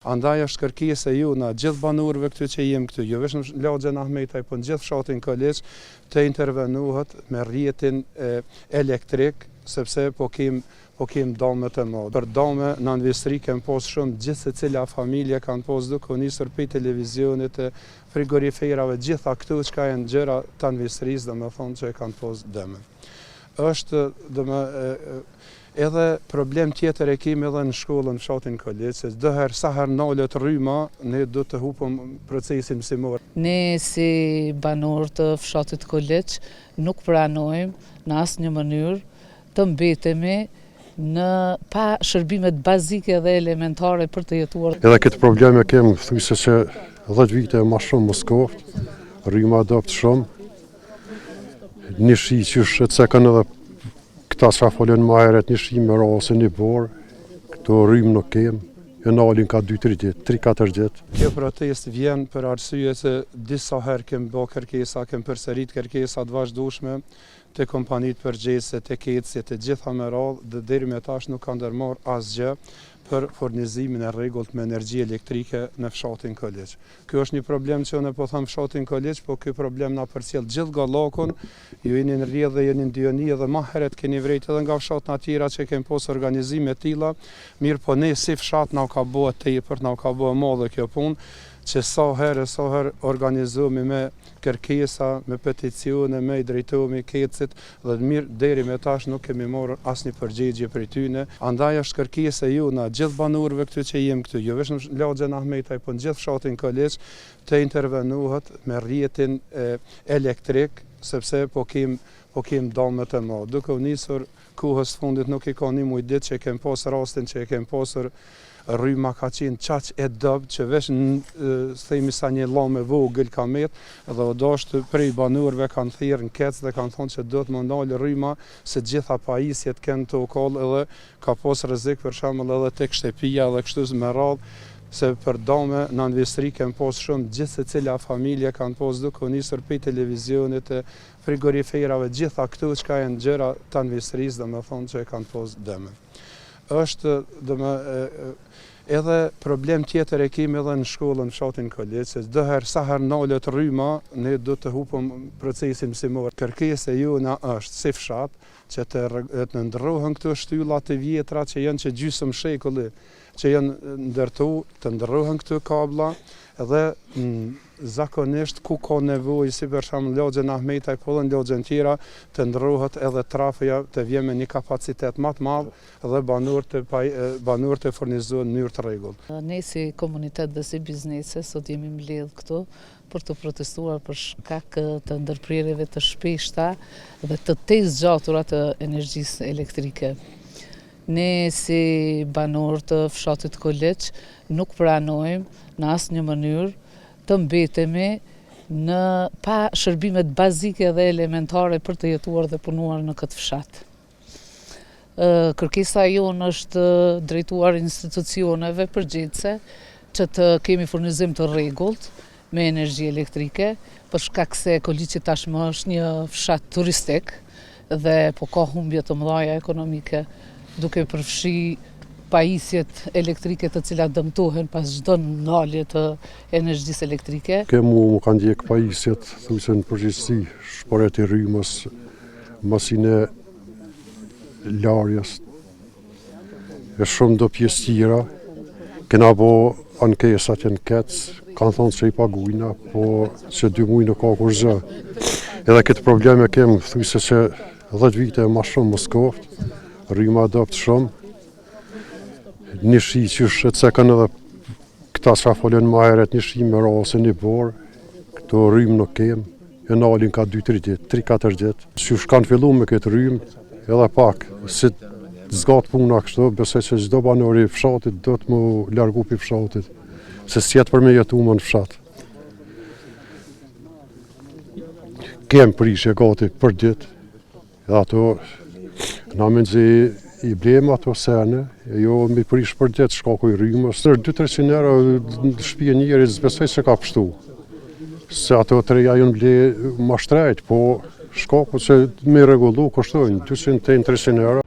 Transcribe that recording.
Andaj është kërkesa jona gjithë banorëve këtu që jemi këtu, jo vetëm Laxhen Ahmetaj, po në gjithë fshatin Kolec, të intervenohet me rrjetin elektrik, sepse po kem dome të mëdha. Për dome në investri kem pas shumë, gjithë secila familje kanë pas duke u nisur prej televizionit, frigoriferave, gjitha këtu që janë gjëra të investrisë, domethënë që kanë pas dëme. Është edhe problem tjetër e kemi edhe në shkollën në fshatin Kolec, se çdo herë sa herë nalet rryma, ne do të hupëm procesin mësimor. Ne si banorë të fshatit Kolec nuk pranojmë në asnjë mënyrë të mbetemi pa shërbimet bazike dhe elementare për të jetuar. Edhe këtë problem e kem thjesht se 10 vite më shumë Moskov, rryma adopt shumë. Një shi që është kanë edhe këta që folën më herët, një shi me rase, një borë, këto rrymë nuk kem, e nalin ka 2-3 ditë, 3-4 ditë. Kjo protest vjen për arsye se disa herë kem bë kërkesa, kem përsërit kërkesa të vazhdueshme të kompanitë përgjegjëse, të KEC-it, të gjitha me radhë, dhe deri me tash nuk kanë ndërmarrë asgjë për furnizimin e rregullt me energji elektrike në fshatin Kolec. Ky është një problem që ne po them fshatin Kolec, po ky problem na përcjell gjithë Gallakun, ju jeni në rrjedhë dhe jeni në Dioni edhe më herët keni vrejt edhe nga fshatna tjera që kemi pas organizime të tilla, mirë po ne si fshat na ka bëu tepër, na ka bëu madhe kjo punë, që sa herë organizohemi me kërkesa, me peticione, me i drejtohemi KEC-it dhe mirë deri me tash nuk kemi marrë asnjë përgjigje prej tyne. Andaj është kërkesa jona gjithë banorëve këtu që jemi këtu, jo vetëm Laxhen Ahmetaj, po në gjithë fshatin Kolec, të intervenohet me rrjetin elektrik, sepse po kem dome të mëdha. Duke u nisur kohës fundit nuk i ka një muj ditë që kem pas rastin që e kem pasur rryma ka qenë qaq e dobë që veç themi sa një llame vogël ka met dhe odashtë prej banorëve kanë thirrë në KEC dhe kanë thonë që do të më ndalë rryma se gjitha pajisjet kanë të ukall edhe ka pas rrezik për shembull edhe tek shtëpia dhe kështu me radhë, se për dome në investri kem pas shumë, gjithë secila familje kanë pas duke u nisur prej televizionit, frigoriferave, gjitha këtu që janë gjëra të investrisë, domethënë që kanë pas dëme. Është edhe problem tjetër e kemi edhe në shkollën në fshatin Kolec, se çdo herë sa herë nalet rryma, ne do të hupëm procesin mësimor. Kërkesa jona është si fshat që të ndërrohen këto shtylla të vjetra që janë që gjysmë shekulli, që janë të ndërrohen këto kabla dhe zakonisht ku ka nevojë, si për shembull Laxhen Ahmetaj, po edhe në Laxhen tjera, të ndërrohet edhe trafeja të vjen me një kapacitet më të madh dhe banorët të furnizohen në mënyrë të rregullt. Ne si komunitet dhe si biznese sot jemi mbledh këtu për të protestuar për shkak të ndërprerjeve të shpeshta dhe të zgjatura të energjisë elektrike. Ne si banorë të fshatit Kolec nuk pranojmë në asnjë mënyrë të mbetemi pa shërbimet bazike dhe elementare për të jetuar dhe punuar në këtë fshat. Kërkesa jonë është drejtuar institucioneve përgjegjëse që të kemi furnizim të rregullt me energji elektrike, për shkak se Koleci tashmë është një fshat turistik dhe po ka humbje të mëdha ekonomike, duke përfshi pajisjet elektrike të cilat dëmtohen pas çdo ndalje të energjisë elektrike. Mu kanë ndjek pajisjet, thjesht në përgjithësi, shporet e rrymës, masinë larjes, e shumë do pjesë tjera, kena bo ankesat janë KEC, kanë thonë se i pagujna, po që 2 muaj nuk ka kur gjë. Edhe këtë problem e kem thjesht se 10 vite më shumë Moskov, rryma adopt shumë. Një shi që është kanë edhe këta që folën më herët, një shi me rase, një borë, këto rrymë nuk kem, e nalin ka 2-3 ditë, 3-4 ditë. Që kanë fillu me këtë rrymë, edhe pak, si zgatë puna kështu, besoj që çdo banor i fshatit do të më largu pi fshatit, se s'jetë për me jetu më në fshat. Kem prishje gati për ditë, edhe ato na menxi i blem ato sene, jo mi prish për ditë shkaku i rrymës. 200-300 euro në shtëpi e njerit besoj se ka pështu. Se ato treja janë ble ma shtrejt, po shkaku që me rregullu kushtojnë 200-300 euro.